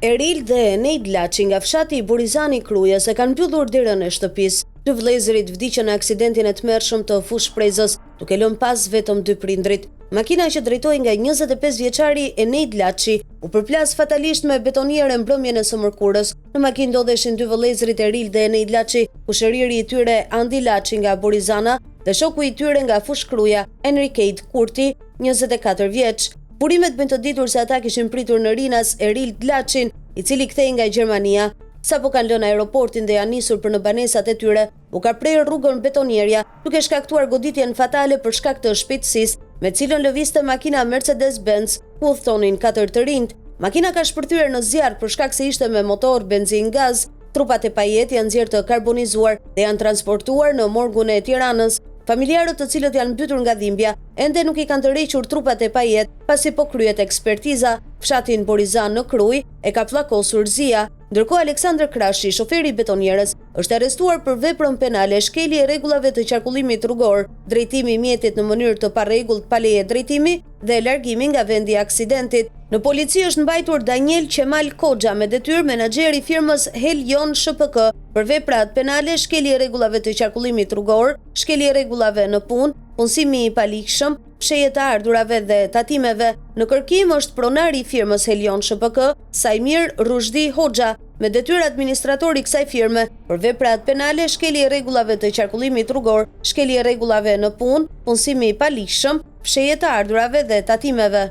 Eril dhe Enejd Laçi nga fshati i Burizani Krujës e kanë mbyllur derën e shtëpisë. Dy vëllezërit vdiqën në aksidentin e tmerrshëm të fush shprezës, duke lënë pas vetëm 2 prindrit. Makina që drejtoi nga 25 vjeçari Enejd Laçi u përplas fatalisht me betonierë mbrëmjen e së mërkurës. Në makinë ndodheshin dy vëllezërit Eril dhe Enejd Laçi, kushëriri i tyre Andi Laçi nga Burizana dhe shoku i tyre nga fush Kruja, Enrikejd Kurti, 24 vjeç. Burimet bëjnë të ditur se ata kishin pritur në Rinas Eril Laçin, i cili kthehej nga Gjermania. Sapo kanë lënë aeroportin dhe janë nisur për në banesat e tyre, u ka prerë rrugën betonierja, duke shkaktuar goditjen fatale për shkak të shpejtësisë, me cilën lëvizte makina Mercedes-Benz, ku udhtonin 4 të rinj. Makina ka shpërthyer në zjarr për shkak se ishte me motor benzin gaz. Trupat e pajet janë nxjerrë të karbonizuar dhe janë transportuar në morgun e Tiranës. Familjarët të cilët janë mbytur nga dhimbja ende nuk i kanë tërhequr trupat e pajet, pasi po kryet ekspertiza. Fshatin Borizan në Krujë e ka pllakosur zia, ndërkohë Aleksandër Krashi, shoferi i betonierës, është arrestuar për veprën penale shkelje e rregullave të qarkullimit rrugor, drejtimi i mjetit në mënyrë të parregullt pa leje drejtimi dhe largimi nga vendi i aksidentit. Në polici është mbajtur Daniel Qemal Koxha me detyrë menaxher i firmës Helion SHPK për veprat penale, shkelje e rregullave të qarkullimit rrugor, shkelje e rregullave në punë, punësimi i palikshëm, fshehje të ardhurave dhe tatimeve. Në kërkim është pronari i firmës Helion SHPK, Sajmir Rushdi Hoxha, me detyrë administratori i kësaj firme për veprat penale, shkelje e rregullave të qarkullimit rrugor, shkelje e rregullave në punë, punësimi i palikshëm, fshehje të ardhurave dhe tatimeve.